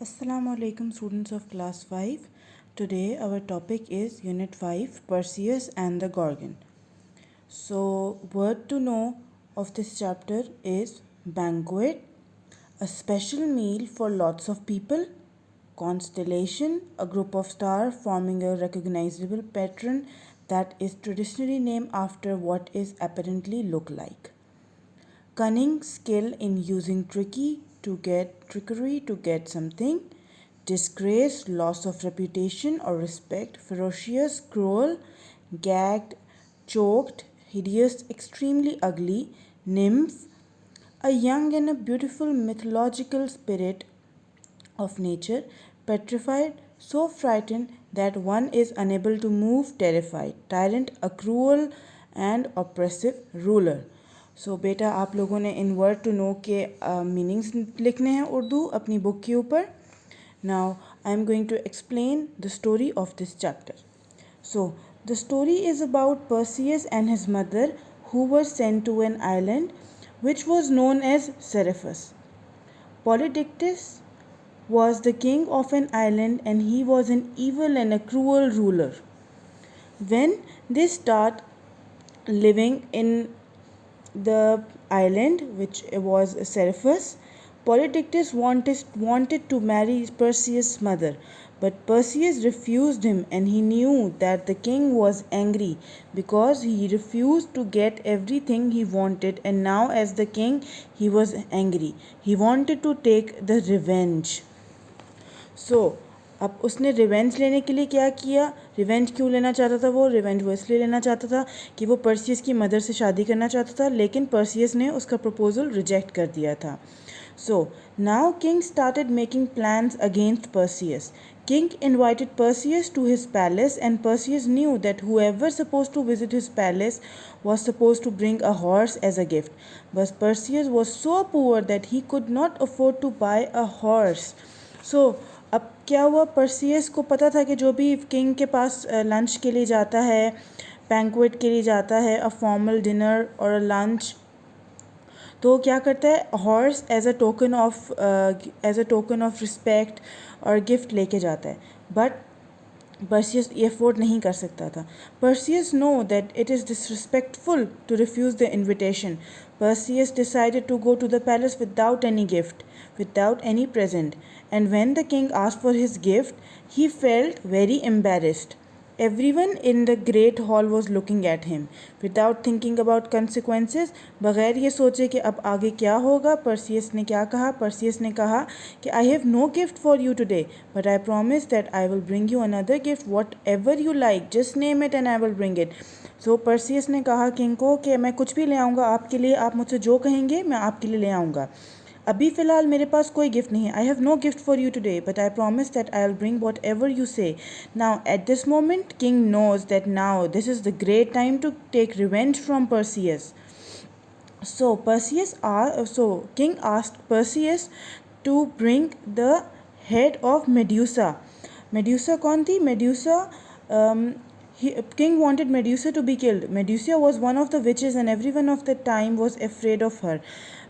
Assalamu alaikum students of class 5. Today our topic is unit 5 Perseus and the Gorgon. So word to know of this chapter is banquet, a special meal for lots of people, constellation, a group of stars forming a recognizable pattern that is traditionally named after what is apparently look like. Cunning, skill in using trickery to get something, disgrace, loss of reputation or respect, ferocious, cruel, gagged, choked, hideous, extremely ugly, nymph, a young and a beautiful mythological spirit of nature, petrified, so frightened that one is unable to move, terrified, tyrant, a cruel and oppressive ruler. सो बेटा आप लोगों ने इन word to know के meanings लिखने हैं उर्दू अपनी book के ऊपर. Now I am going to explain the story of this chapter. So the story is about Perseus and his mother who were sent to an island which was known as Seriphus. Polydectes was the king of an island and he was an evil and a cruel ruler. When they start living in the island which was Seriphus, Polydectes wanted to marry Perseus' mother, but Perseus refused him and he knew that the king was angry because he refused to get everything he wanted, and now as the king he was angry. He wanted to take the revenge. So अब उसने revenge लेने के लिए क्या किया. Revenge क्यों लेना चाहता था वो इसलिए लेना चाहता था कि वो पर्सियस की मदर से शादी करना चाहता था, लेकिन पर्सियस ने उसका प्रपोजल रिजेक्ट कर दिया था. So now king started making plans against Perseus. King invited Perseus to his palace, and Perseus knew that whoever supposed to visit his palace was supposed to bring a horse as a gift. But Perseus was so poor that he could not afford to buy a horse. So अब क्या हुआ, Perseus को पता था कि जो भी king के पास लंच के लिए जाता है, बैंक्वेट के लिए जाता है, अ फॉर्मल डिनर और लंच, तो क्या करता है, horse as a token of respect और गिफ्ट लेके जाता है. बट पर्सियस ये अफोर्ड नहीं कर सकता था. Perseus know that it is disrespectful to refuse the invitation. Perseus decided to go to the palace without any gift, without any present, and when the king asked for his gift, he felt very embarrassed. Everyone in the great hall was looking at him. Without thinking about consequences, बगैर ये सोचे कि अब आगे क्या होगा, Perseus ने क्या कहा. पर्सियस ने कहा कि I have no gift for you today, but I promise that I will bring you another gift, whatever you like. Just name it and I will bring it. So Perseus ने कहा king को कि मैं कुछ भी ले आऊँगा आपके लिए, आप मुझसे जो कहेंगे मैं आपके लिए ले आऊँगा. अभी फ़िलहाल मेरे पास कोई गिफ्ट नहीं है. I have no gift for you today, but I promise that I will bring whatever you say. Now at this moment king knows that now this is the great time to take revenge from Perseus. So king asked Perseus to bring the head of Medusa. Medusa कौन थी? King wanted Medusa to be killed. Medusa was one of the witches and everyone of the time was afraid of her.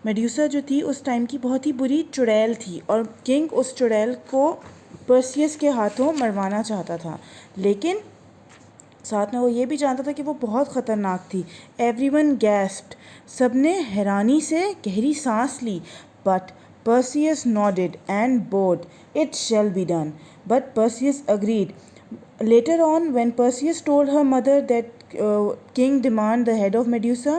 Medusa जो थी उस time की बहुत ही बुरी चुड़ैल थी और किंग उस चुड़ैल को पर्सियस के हाथों मरवाना चाहता था, लेकिन साथ में वो ये भी जानता था कि वो बहुत ख़तरनाक थी. Everyone gasped. सब ने हैरानी से गहरी सांस ली. But Perseus nodded and bowed. It shall be done. But Perseus agreed. Later on, when Perseus told her mother that king demand the head of Medusa,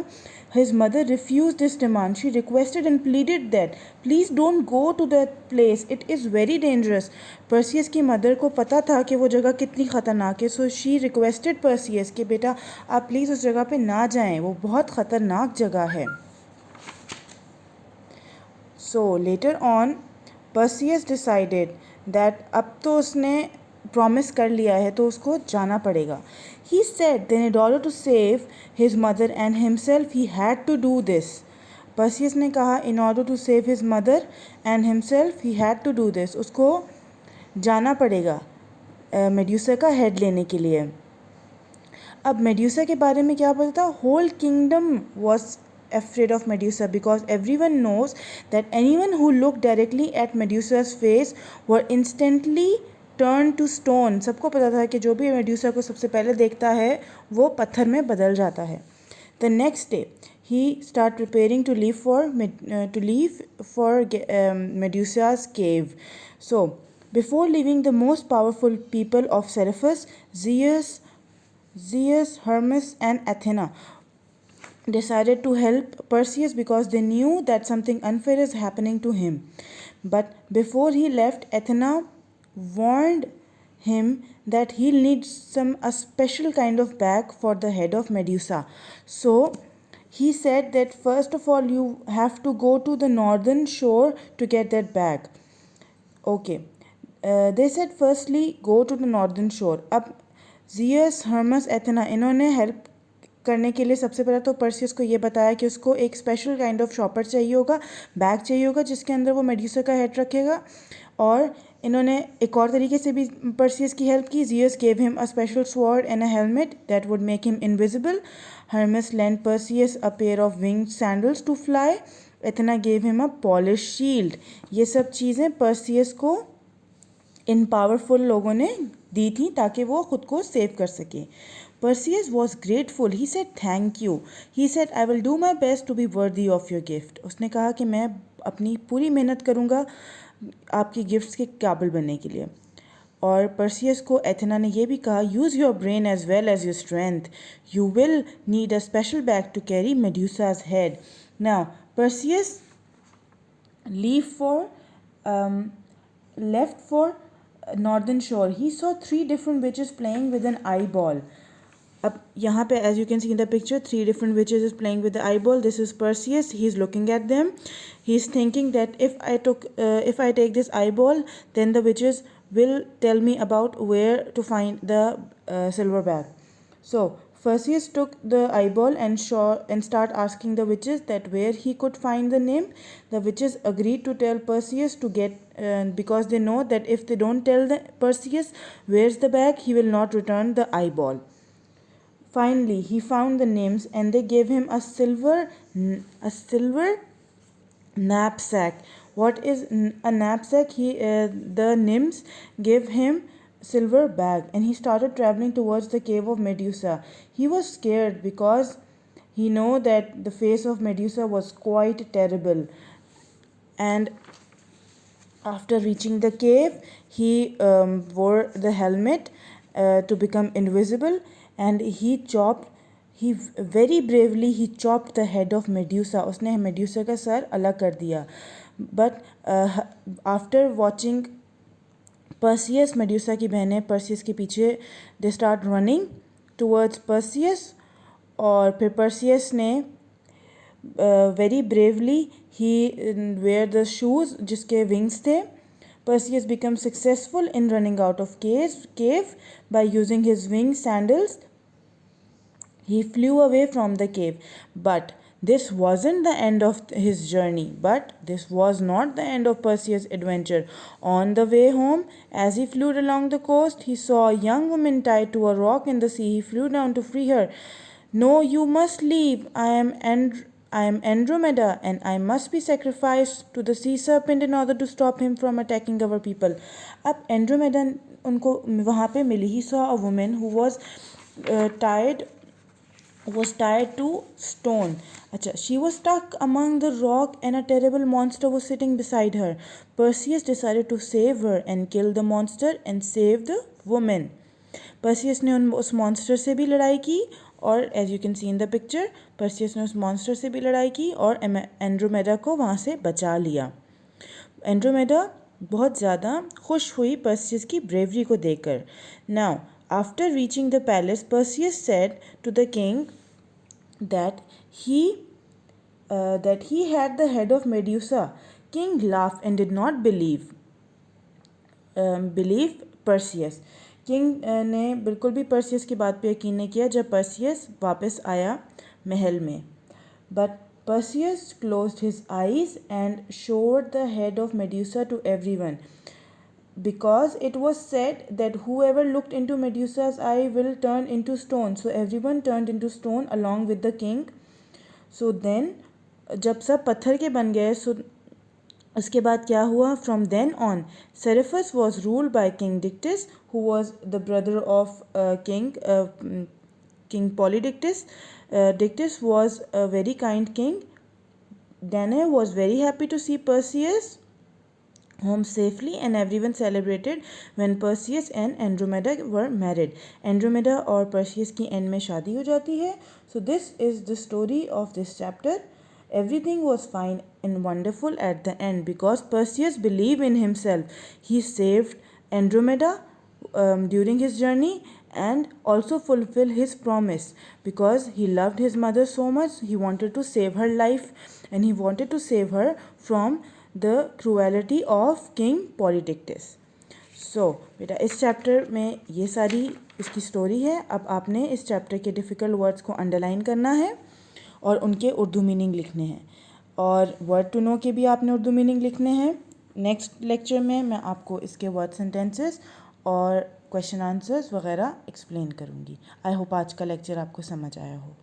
his mother refused this demand. She requested and pleaded that please don't go to that place. It is very dangerous. Perseus की mother को पता था कि वो जगह कितनी ख़तरनाक है. So she requested Perseus कि बेटा आप प्लीज़ उस जगह पे ना जाएं, वो बहुत ख़तरनाक जगह है. So later on, Perseus decided that अब तो उसने प्रॉमिस कर लिया है तो उसको जाना पड़ेगा. He said that in order to save his mother and himself, he had to do this. Perseus ने कहा in order to save his mother and himself, he had to do this. उसको जाना पड़ेगा मेड्यूसा का head लेने के लिए. अब मेड्यूसा के बारे में क्या पता था? Whole kingdom was afraid of Medusa because everyone knows that anyone who looked directly at Medusa's face were instantly turned to stone. सबको पता था कि जो भी मेड्यूसा को सबसे पहले देखता है वो पत्थर में बदल जाता है. The next day, he started preparing to leave for Medusa's cave. So, before leaving, the most powerful people of Seriphus, Zeus, Hermes, and Athena, decided to help Perseus because they knew that something unfair is happening to him. But before he left, Athena warned him that he'll need a special kind of bag for the head of Medusa. So he said that first of all you have to go to the northern shore to get that bag. Okay. They said firstly go to the northern shore. अब Zeus, Hermes, Athena इन्होंने help करने के लिए सबसे पहले तो Perseus को ये बताया कि उसको एक स्पेशल काइंड ऑफ शॉपर चाहिए होगा, बैग चाहिए होगा जिसके अंदर वो मेड्यूसा का हेड रखेगा. और इन्होंने एक और तरीके से भी पर्सियस की हेल्प की. Zeus gave him a special sword and a helmet that would make him invisible. Hermes lent Perseus a pair of winged sandals to fly. Athena gave him a polished shield. ये सब चीज़ें Perseus को इन powerful लोगों ने दी थी ताकि वो खुद को सेव कर सके. Perseus was grateful. He said thank you. He said I will do my best to be worthy of your gift. उसने कहा कि मैं अपनी पूरी मेहनत करूँगा आपकी गिफ्ट्स के काबिल बनने के लिए. और पर्सियस को एथेना ने यह भी कहा use your brain as well as your strength. You will need a special bag to carry Medusa's head. Now Perseus left for northern shore. He saw 3 different witches playing with an eyeball. अब यहाँ पे as you can see in the picture 3 different witches is playing with the eyeball. This is Perseus. He is looking at them. He is thinking that if I take this eyeball, then the witches will tell me about where to find the silver bag. So Perseus took the eyeball and start asking the witches that where he could find the name. The witches agreed to tell Perseus to get because they know that if they don't tell Perseus where's the bag, he will not return the eyeball. Finally, he found the names and they gave him a silver knapsack. What is a knapsack? The nymphs gave him silver bag and he started traveling towards the cave of Medusa. He was scared because he know that the face of Medusa was quite terrible. And after reaching the cave, he wore the helmet to become invisible. And he very bravely chopped the head of Medusa. उसने Medusa का sir अलग कर दिया. But after watching Perseus, Medusa की बहनें Perseus के पीछे they start running towards Perseus. और फिर Perseus ने very bravely he wear the shoes जिसके wings थे. Perseus becomes successful in running out of cave by using his winged sandals. He flew away from the cave. But this wasn't the end of his journey. But this was not the end of Perseus' adventure. On the way home, as he flew along the coast, he saw a young woman tied to a rock in the sea. He flew down to free her. No, you must leave. I am Andromeda and I must be sacrificed to the sea serpent in order to stop him from attacking our people. अब Andromeda उनको वहाँ पे मिली. He saw a woman who was tied to stone. अच्छा, she was stuck among the rock and a terrible monster was sitting beside her. Perseus decided to save her and kill the monster and save the woman. Perseus ने उस monster से भी लड़ाई की और as you can see in the picture, Perseus ने उस monster से भी लड़ाई की और Andromeda को वहाँ से बचा लिया. Andromeda बहुत ज़्यादा खुश हुई Perseus की bravery को देखकर. Now, after reaching the palace, Perseus said to the king that he had the head of Medusa. King laughed and did not believe Perseus. King ने बिल्कुल भी पर्सियस की बात पे यकीन नहीं किया जब पर्सियस वापस आया महल में. But Perseus closed his eyes and showed the head of Medusa to everyone because it was said that whoever looked into Medusa's eye will turn into stone. So everyone turned into stone along with the king. So then जब सब पत्थर के बन गए, सो उसके बाद क्या हुआ? From then on Seriphos was ruled by king Dictys, who was the brother of king Polydectes. Dictys was a very kind king. Danae was very happy to see Perseus home safely, and everyone celebrated when Perseus and Andromeda were married. Andromeda और Perseus की end में शादी हो जाती है. So this is the story of this chapter. Everything was fine and wonderful at the end because Perseus believed in himself. He saved Andromeda during his journey and also fulfill his promise because he loved his mother so much. He wanted to save her life and he wanted to save her from the cruelty of King Polydectes. So बेटा इस chapter में ये सारी इसकी story है. अब आपने इस चैप्टर के डिफ़िकल्ट वर्ड्स को अंडरलाइन करना है और उनके उर्दू मीनिंग लिखने हैं, और वर्ड टू नो के भी आपने उर्दू मीनिंग लिखने हैं. नेक्स्ट लेक्चर में मैं आपको इसके वर्ड सेंटेंसेस और क्वेश्चन आंसर्स वगैरह एक्सप्लेन करूँगी. आई होप आज का लेक्चर आपको समझ आया हो.